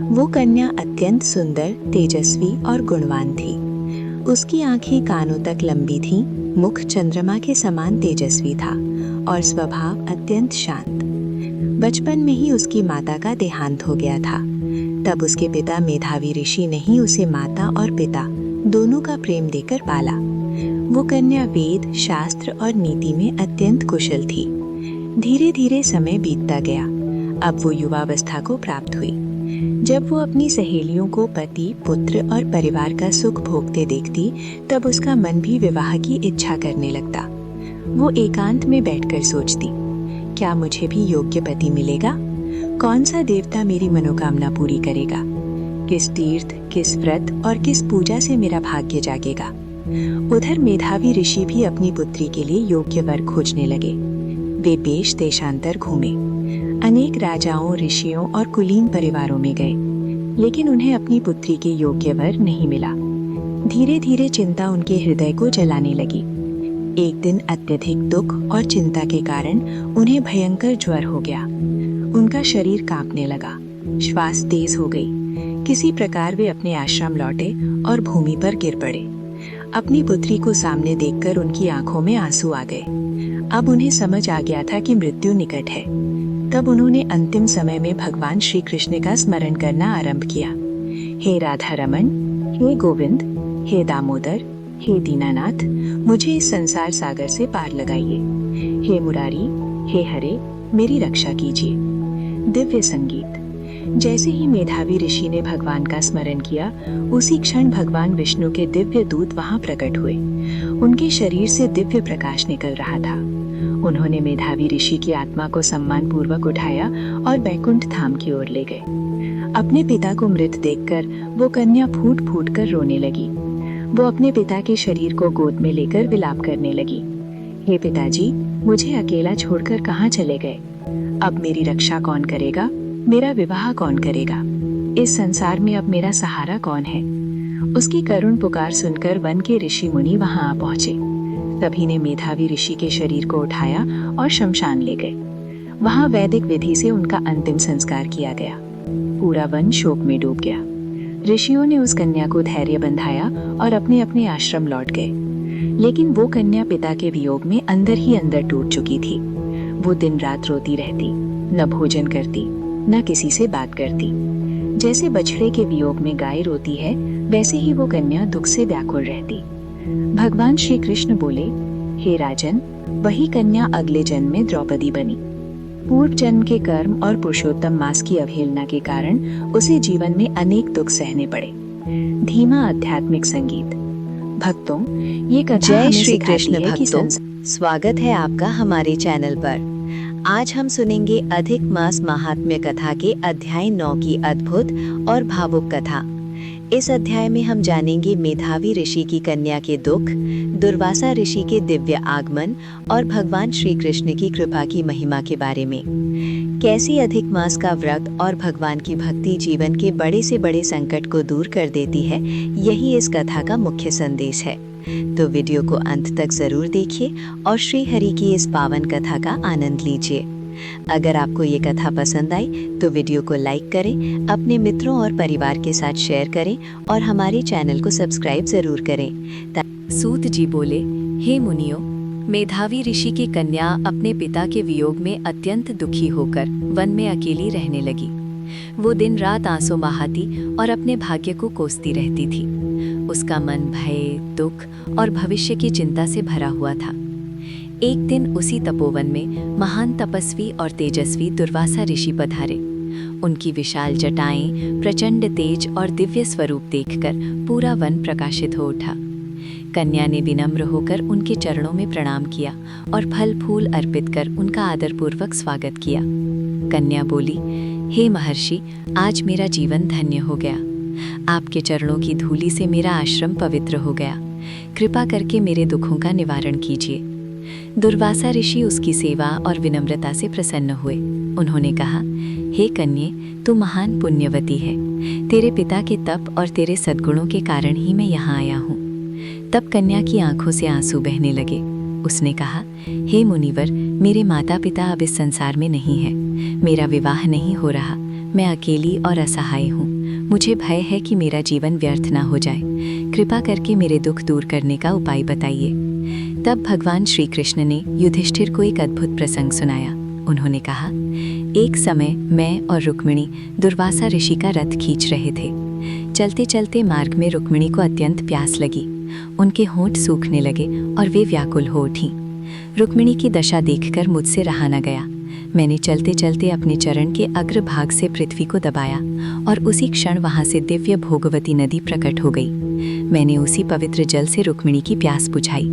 वो कन्या अत्यंत सुंदर, तेजस्वी और गुणवान थी। उसकी आंखें कानों तक लंबी थीं, मुख चंद्रमा के समान तेजस्वी था और स्वभाव अत्यंत शांत। बचपन में ही उसकी माता का देहांत हो गया था। तब उसके पिता मेधावी ऋषि ने ही उसे माता और पिता दोनों का प्रेम देकर पाला। वो कन्या वेद, शास्त्र और नीति में अत्यंत कुशल थी। धीरे धीरे समय बीतता गया। अब वो युवावस्था को प्राप्त हुई। जब वो अपनी सहेलियों को पति, पुत्र और परिवार का सुख भोगते देखती, तब उसका मन भी विवाह की इच्छा करने लगता। वो एकांत में बैठकर सोचती, क्या मुझे भी योग्य पति मिलेगा? कौन सा देवता मेरी मनोकामना पूरी करेगा? किस तीर्थ, किस व्रत और किस पूजा से मेरा भाग्य जागेगा? उधर मेधावी ऋषि भी अपनी पुत्री के लिए योग्य वर खोजने लगे। वे देश देशांतर घूमे, अनेक राजाओं, ऋषियों और कुलीन परिवारों में गए, लेकिन उन्हें अपनी पुत्री के योग्य वर नहीं मिला। धीरे धीरे चिंता उनके हृदय को जलाने लगी। एक दिन अत्यधिक दुख और चिंता के कारण उन्हें भयंकर ज्वर हो गया। उनका शरीर कांपने लगा, श्वास तेज हो गई। किसी प्रकार वे अपने आश्रम लौटे और भूमि पर गिर पड़े। अपनी पुत्री को सामने देखकर उनकी आंखों में आंसू आ गए। अब उन्हें समझ आ गया था कि मृत्यु निकट है। तब उन्होंने अंतिम समय में भगवान श्री कृष्ण का स्मरण करना आरंभ किया। हे राधा रमन, हे गोविंद, हे दामोदर, हे दीनानाथ, मुझे इस संसार सागर से पार लगाइए। हे मुरारी, हे हरे, मेरी रक्षा कीजिए। दिव्य संगीत। जैसे ही मेधावी ऋषि ने भगवान का स्मरण किया, उसी क्षण भगवान विष्णु के दिव्य दूत वहां प्रकट हुए। उनके शरीर से दिव्य प्रकाश निकल रहा था। उन्होंने मेधावी ऋषि की आत्मा को सम्मान पूर्वक उठाया और बैकुंठ धाम की ओर ले गए। अपने पिता को मृत देखकर वो कन्या फूट फूट कर रोने लगी। वो अपने पिता के शरीर को गोद में लेकर विलाप करने लगी। हे पिताजी, मुझे अकेला छोड़कर कहाँ चले गए? अब मेरी रक्षा कौन करेगा? मेरा विवाह कौन करेगा? इस संसार में अब मेरा सहारा कौन है? उसकी करुण पुकार सुनकर वन के ऋषि मुनि वहां आ पहुंचे। सभी ने मेधावी ऋषि के शरीर को उठाया और शमशान ले गए। वहां वैदिक विधि से उनका अंतिम संस्कार किया गया। पूरा वन शोक में डूब गया। ऋषियों ने उस कन्या को धैर्य बंधाया और अपने अपने आश्रम लौट गए। लेकिन वो कन्या पिता के वियोग में अंदर ही अंदर टूट चुकी थी। वो दिन रात रोती रहती, न भोजन करती, न किसी से बात करती। जैसे बछड़े के वियोग में गाय रोती है, वैसे ही वो कन्या दुख से व्याकुल रहती। भगवान श्री कृष्ण बोले, हे राजन, वही कन्या अगले जन्म में द्रौपदी बनी। पूर्व जन्म के कर्म और पुरुषोत्तम मास की अवहेलना के कारण उसे जीवन में अनेक दुख सहने पड़े। धीमा आध्यात्मिक संगीत। भक्तों, ये कथा जय हमें श्री सिखाती कृष्ण है कि भक्तों, स्वागत है आपका हमारे चैनल पर। आज हम सुनेंगे अधिक मास महात्म्य कथा के अध्याय 9 की अद्भुत और भावुक कथा। इस अध्याय में हम जानेंगे मेधावी ऋषि की कन्या के दुख, दुर्वासा ऋषि के दिव्य आगमन और भगवान श्री कृष्ण की कृपा की महिमा के बारे में। कैसे अधिक मास का व्रत और भगवान की भक्ति जीवन के बड़े से बड़े संकट को दूर कर देती है, यही इस कथा का मुख्य संदेश है। तो वीडियो को अंत तक जरूर देखिए और श्री हरि की इस पावन कथा का आनंद लीजिए। अगर आपको ये कथा पसंद आई तो वीडियो को लाइक करें, अपने मित्रों और परिवार के साथ शेयर करें और हमारे चैनल को सब्सक्राइब जरूर करें। सूत जी बोले, हे मुनियों, मेधावी ऋषि की कन्या अपने पिता के वियोग में अत्यंत दुखी होकर वन में अकेली रहने लगी। वो दिन रात आंसू बहाती और अपने भाग्य को कोसती रहती थी। उसका मन भय, दुख और भविष्य की चिंता से भरा हुआ था। एक दिन उसी तपोवन में महान तपस्वी और तेजस्वी दुर्वासा ऋषि पधारे। उनकी विशाल जटाएं, प्रचंड तेज और दिव्य स्वरूप देखकर पूरा वन प्रकाशित हो उठा। कन्या ने विनम्र होकर उनके चरणों में प्रणाम किया और फल फूल अर्पित कर उनका आदरपूर्वक स्वागत किया। कन्या बोली, हे महर्षि, आज मेरा जीवन धन्य हो गया। आपके चरणों की धूलि से मेरा आश्रम पवित्र हो गया। कृपा करके मेरे दुखों का निवारण कीजिए। दुर्वासा ऋषि उसकी सेवा और विनम्रता से प्रसन्न हुए। उन्होंने कहा, हे कन्ये, तू महान पुण्यवती है। तेरे पिता के तप और तेरे सद्गुणों के कारण ही मैं यहाँ आया हूँ। तब कन्या की आंखों से आंसू बहने लगे। उसने कहा, हे मुनिवर, मेरे माता पिता अब इस संसार में नहीं है। मेरा विवाह नहीं हो रहा। मैं अकेली और असहाय हूँ। मुझे भय है कि मेरा जीवन व्यर्थ ना हो जाए। कृपा करके मेरे दुख दूर करने का उपाय बताइए। तब भगवान श्री कृष्ण ने युधिष्ठिर को एक अद्भुत प्रसंग सुनाया। उन्होंने कहा, एक समय मैं और रुक्मिणी दुर्वासा ऋषि का रथ खींच रहे थे। चलते चलते मार्ग में रुक्मिणी को अत्यंत प्यास लगी। उनके होंठ सूखने लगे और वे व्याकुल हो उठीं। रुक्मिणी की दशा देखकर मुझसे रहा न गया। मैंने चलते चलते अपने चरण के अग्रभाग से पृथ्वी को दबाया और उसी क्षण वहां से दिव्य भोगवती नदी प्रकट हो गई। मैंने उसी पवित्र जल से रुक्मिणी की प्यास बुझाई।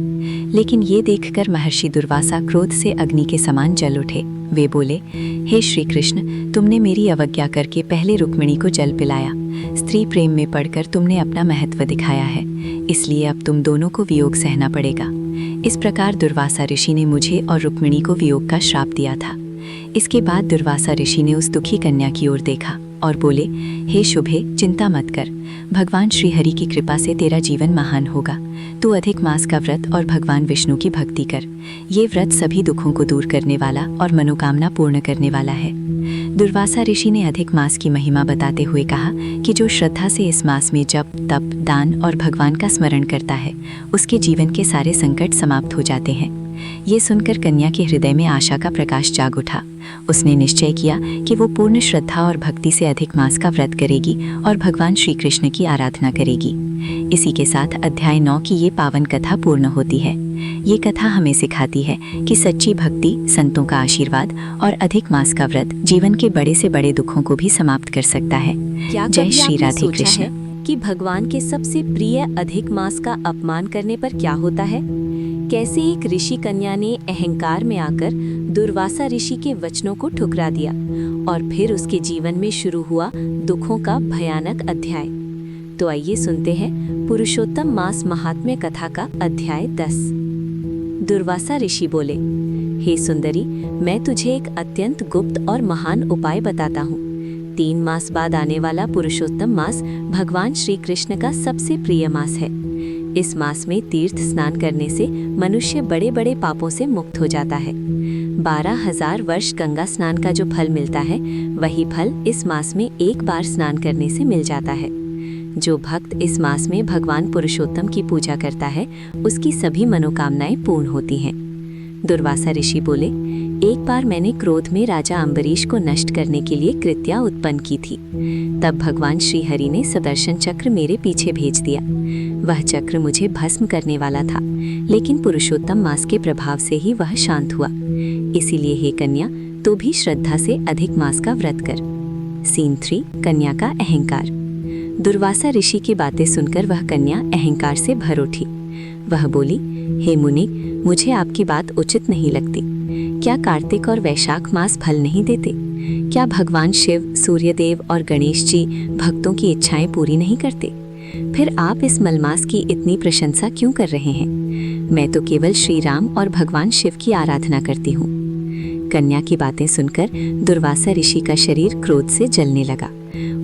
लेकिन ये देखकर महर्षि दुर्वासा क्रोध से अग्नि के समान जल उठे। वे बोले, हे श्री कृष्ण, तुमने मेरी अवज्ञा करके पहले रुक्मिणी को जल पिलाया। स्त्री प्रेम में पड़कर तुमने अपना महत्व दिखाया है, इसलिए अब तुम दोनों को वियोग सहना पड़ेगा। इस प्रकार दुर्वासा ऋषि ने मुझे और रुक्मिणी को वियोग का श्राप दिया था। इसके बाद दुर्वासा ऋषि ने उस दुखी कन्या की ओर देखा और बोले, हे शुभे, चिंता मत कर। भगवान श्रीहरि की कृपा से तेरा जीवन महान होगा। तू अधिक मास का व्रत और भगवान विष्णु की भक्ति कर। ये व्रत सभी दुखों को दूर करने वाला और मनोकामना पूर्ण करने वाला है। दुर्वासा ऋषि ने अधिक मास की महिमा बताते हुए कहा कि जो श्रद्धा से इस मास में जप, तप, दान और भगवान का स्मरण करता है, उसके जीवन के सारे संकट समाप्त हो जाते हैं। ये सुनकर कन्या के हृदय में आशा का प्रकाश जाग उठा। उसने निश्चय किया कि वो पूर्ण श्रद्धा और भक्ति से अधिक मास का व्रत करेगी और भगवान श्री कृष्ण की आराधना करेगी। इसी के साथ अध्याय 9 की ये पावन कथा पूर्ण होती है। ये कथा हमें सिखाती है कि सच्ची भक्ति, संतों का आशीर्वाद और अधिक मास का व्रत जीवन के बड़े से बड़े दुखों को भी समाप्त कर सकता है। क्या जय कभी श्री आपने राधे सोचा कृष्ण। है कि भगवान के सबसे प्रिय अधिक मास का अपमान करने पर क्या होता है? कैसे एक ऋषि कन्या ने अहंकार में आकर दुर्वासा ऋषि के वचनों को ठुकरा दिया और फिर उसके जीवन में शुरू हुआ दुखों का भयानक अध्याय। तो आइए सुनते हैं पुरुषोत्तम मास महात्म्य कथा का अध्याय 10। दुर्वासा ऋषि बोले, हे सुंदरी, मैं तुझे एक अत्यंत गुप्त और महान उपाय बताता हूँ। 3 मास बाद आने वाला पुरुषोत्तम मास भगवान श्री कृष्ण का सबसे प्रिय मास है। इस मास में तीर्थ स्नान करने से मनुष्य बड़े बड़े पापों से मुक्त हो जाता है। 12,000 वर्ष गंगा स्नान का जो फल मिलता है, वही फल इस मास में एक बार स्नान करने से मिल जाता है। जो भक्त इस मास में भगवान पुरुषोत्तम की पूजा करता है, उसकी सभी मनोकामनाएं पूर्ण होती हैं। दुर्वासा ऋषि बोले, एक बार मैंने क्रोध में राजा अम्बरीश को नष्ट करने के लिए कृत्या उत्पन्न की थी। तब भगवान श्रीहरि ने सुदर्शन चक्र मेरे पीछे भेज दिया। वह चक्र मुझे भस्म करने वाला था, लेकिन पुरुषोत्तम मास के प्रभाव से ही वह शांत हुआ। इसीलिए हे कन्या, तो भी श्रद्धा से अधिक मास का व्रत कर। सीन 3, कन्या का अहंकार। दुर्वासा ऋषि की बातें सुनकर वह कन्या अहंकार से भर उठी। वह बोली, हे मुनि, मुझे आपकी बात उचित नहीं लगती। क्या कार्तिक और वैशाख मास फल नहीं देते? क्या भगवान शिव, सूर्यदेव और गणेश जी भक्तों की इच्छाएं पूरी नहीं करते? फिर आप इस मलमास की इतनी प्रशंसा क्यों कर रहे हैं? मैं तो केवल श्री राम और भगवान शिव की आराधना करती हूँ। कन्या की बातें सुनकर दुर्वासा ऋषि का शरीर क्रोध से जलने लगा।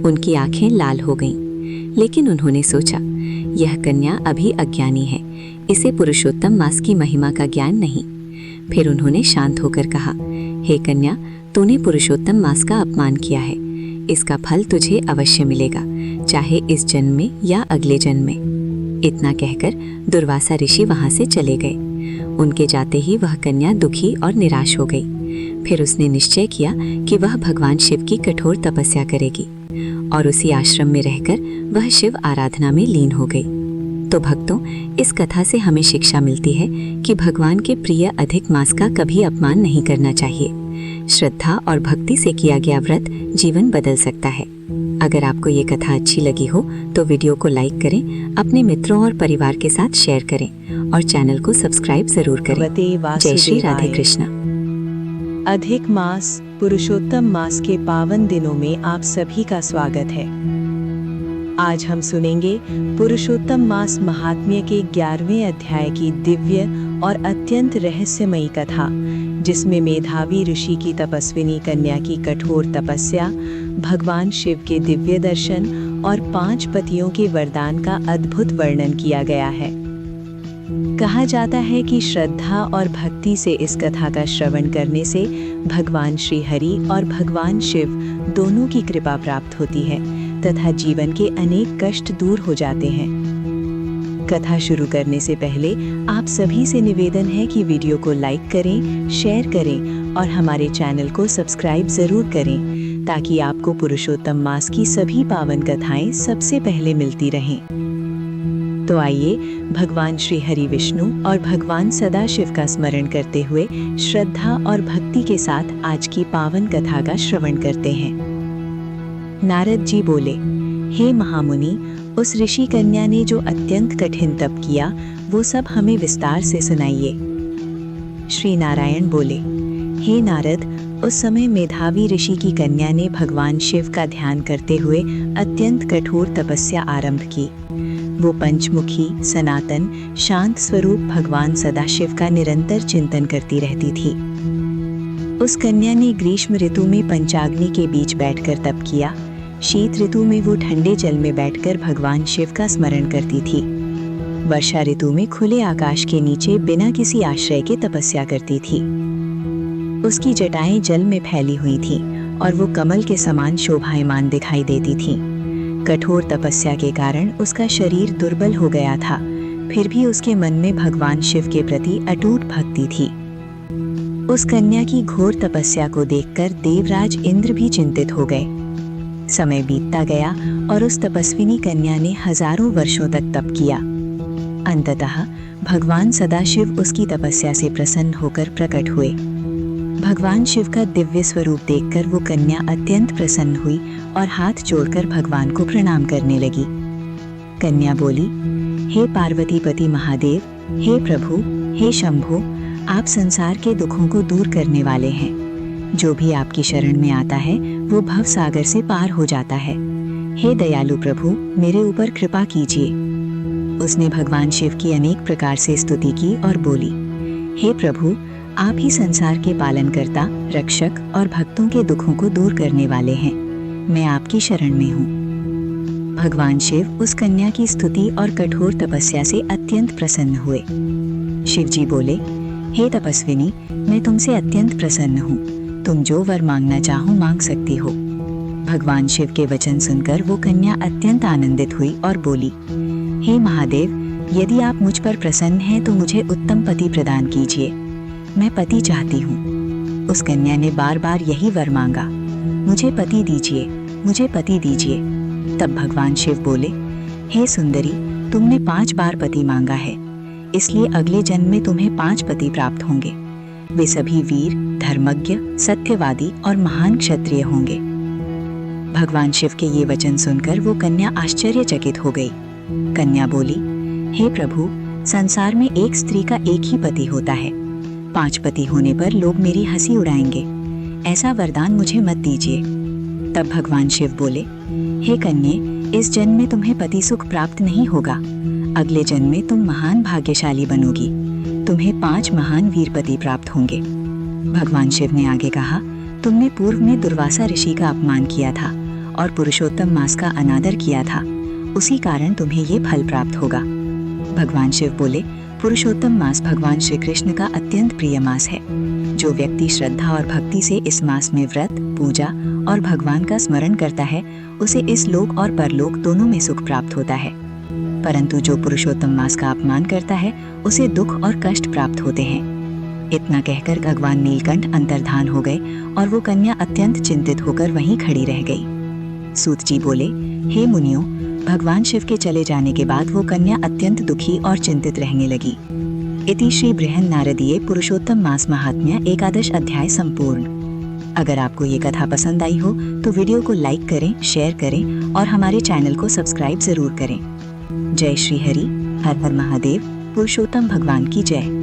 उनकी आंखें लाल हो गईं। लेकिन उन्होंने सोचा, यह कन्या अभी अज्ञानी है, इसे पुरुषोत्तम मास की महिमा का ज्ञान नहीं। फिर उन्होंने शांत होकर कहा, हे कन्या, तूने पुरुषोत्तम मास का अपमान किया है। इसका फल तुझे अवश्य मिलेगा, चाहे इस जन्म में या अगले जन्म में। इतना कहकर दुर्वासा ऋषि वहां से चले गए। उनके जाते ही वह कन्या दुखी और निराश हो गई। फिर उसने निश्चय किया कि वह भगवान शिव की कठोर तपस्या करेगी और उसी आश्रम में रहकर वह शिव आराधना में लीन हो गई। तो भक्तों, इस कथा से हमें शिक्षा मिलती है कि भगवान के प्रिय अधिक मास का कभी अपमान नहीं करना चाहिए। श्रद्धा और भक्ति से किया गया व्रत जीवन बदल सकता है। अगर आपको ये कथा अच्छी लगी हो तो वीडियो को लाइक करें, अपने मित्रों और परिवार के साथ शेयर करें और चैनल को सब्सक्राइब जरूर करें। जय श्री राधे कृष्णा। अधिक मास पुरुषोत्तम मास के पावन दिनों में आप सभी का स्वागत है। आज हम सुनेंगे पुरुषोत्तम मास महात्म्य के 11वें अध्याय की दिव्य और अत्यंत रहस्यमयी कथा, जिसमें मेधावी ऋषि की तपस्विनी कन्या की कठोर तपस्या, भगवान शिव के दिव्य दर्शन और 5 पतियों के वरदान का अद्भुत वर्णन किया गया है। कहा जाता है कि श्रद्धा और भक्ति से इस कथा का श्रवण करने से भगवान श्री हरि और भगवान शिव दोनों की कृपा प्राप्त होती है तथा जीवन के अनेक कष्ट दूर हो जाते हैं। कथा शुरू करने से पहले आप सभी से निवेदन है कि वीडियो को लाइक करें, शेयर करें और हमारे चैनल को सब्सक्राइब जरूर करें ताकि आपको पुरुषोत्तम मास की सभी पावन कथाएं सबसे पहले मिलती रहें। तो आइए भगवान श्री हरि विष्णु और भगवान सदाशिव का स्मरण करते हुए श्रद्धा और भक्ति के साथ आज की पावन कथा का श्रवण करते हैं। नारद जी बोले, हे महामुनि, उस ऋषि कन्या ने जो अत्यंत कठिन तप किया वो सब हमें विस्तार से सुनाइए। श्री नारायण बोले, हे नारद, उस समय मेधावी ऋषि की कन्या ने भगवान शिव का ध्यान करते हुए अत्यंत कठोर तपस्या आरंभ की। वो पंचमुखी, सनातन, शांत स्वरूप भगवान सदाशिव का निरंतर चिंतन करती रहती थी। उस कन्या ने ग्रीष्म ऋतु में पंचाग्नि के बीच बैठकर तप किया। शीत ऋतु में वो ठंडे जल में बैठकर भगवान शिव का स्मरण करती थी। वर्षा ऋतु में खुले आकाश के नीचे बिना किसी आश्रय के तपस्या करती थी। उसकी जटाएं जल में फैली हुई थीं और वो कमल के समान शोभायमान दिखाई देती थीं। कठोर तपस्या के कारण उसका शरीर दुर्बल हो गया था, फिर भी उसके मन में भगवान शिव के प्रति अटूट भक्ति थी। उस कन्या की घोर तपस्या को देखकर देवराज इंद्र भी चिंतित हो गए। समय बीतता गया और उस तपस्विनी कन्या ने हजारों वर्षों तक तप किया। अंततः भगवान सदाशिव उसकी तपस्या से प्रसन्न होकर प्रकट हुए। भगवान शिव का दिव्य स्वरूप देखकर वो कन्या अत्यंत प्रसन्न हुई और हाथ जोड़कर भगवान को प्रणाम करने लगी। कन्या बोली, हे पार्वतीपति महादेव, हे प्रभु, हे शंभो, आप संसार के दुखों को दूर करने वाले हैं। जो भी आपकी शरण में आता है वो भव सागर से पार हो जाता है। हे दयालु प्रभु, मेरे ऊपर कृपा कीजिए। उसने भगवान शिव की अनेक प्रकार से स्तुति की और बोली, हे प्रभु, आप ही संसार के पालनकर्ता, रक्षक और भक्तों के दुखों को दूर करने वाले हैं। मैं आपकी शरण में हूँ। भगवान शिव उस कन्या की स्तुति और कठोर तपस्या से अत्यंत प्रसन्न हुए। शिव जी बोले, हे तपस्विनी, मैं तुमसे अत्यंत प्रसन्न हूँ। तुम जो वर मांगना चाहो मांग सकती हो। भगवान शिव के वचन सुनकर वो कन्या अत्यंत आनंदित हुई और बोली, हे महादेव, यदि आप मुझ पर प्रसन्न हैं तो मुझे उत्तम पति प्रदान कीजिए। मैं पति चाहती हूँ। उस कन्या ने बार बार यही वर मांगा, मुझे पति दीजिए, मुझे पति दीजिए। तब भगवान शिव बोले, हे सुंदरी, तुमने 5 बार पति मांगा है, इसलिए अगले जन्म में तुम्हें 5 पति प्राप्त होंगे। वे सभी वीर, धर्मज्ञ, सत्यवादी और महान क्षत्रिय होंगे। भगवान शिव के ये वचन सुनकर वो कन्या आश्चर्यचकित हो गई। कन्या बोली, हे प्रभु, संसार में एक स्त्री का एक ही पति होता है। 5 पति होने पर लोग मेरी हंसी उड़ाएंगे। ऐसा वरदान मुझे मत दीजिए। तब भगवान शिव बोले, हे कन्ये, इस जन्म में तुम्हें पति सुख प्राप्त नहीं होगा। अगले जन्म में तुम महान भाग्यशाली बनोगी। तुम्हें 5 महान वीरपति प्राप्त होंगे। भगवान शिव ने आगे कहा, तुमने पूर्व में दुर्वासा ऋषि का अपमान किया था और पुरुषोत्तम मास का अनादर किया था, उसी कारण तुम्हें ये फल प्राप्त होगा। भगवान शिव बोले, पुरुषोत्तम मास भगवान श्री कृष्ण का अत्यंत प्रिय मास है। जो व्यक्ति श्रद्धा और भक्ति से इस मास में व्रत, पूजा और भगवान का स्मरण करता है, उसे इस लोक और परलोक दोनों में सुख प्राप्त होता है। परंतु जो पुरुषोत्तम मास का अपमान करता है, उसे दुख और कष्ट प्राप्त होते हैं। इतना कहकर भगवान नीलकंठ अंतर्धान हो गए और वो कन्या अत्यंत चिंतित होकर वहीं खड़ी रह गई। सूत जी बोले, हे मुनियों, भगवान शिव के चले जाने के बाद वो कन्या अत्यंत दुखी और चिंतित रहने लगी। इति श्री बृहन नारदीय पुरुषोत्तम मास महात्म्य एकादश अध्याय संपूर्ण। अगर आपको ये कथा पसंद आई हो तो वीडियो को लाइक करें, शेयर करें और हमारे चैनल को सब्सक्राइब जरूर करें। जय श्री हरि, हर हर महादेव, पुरुषोत्तम भगवान की जय।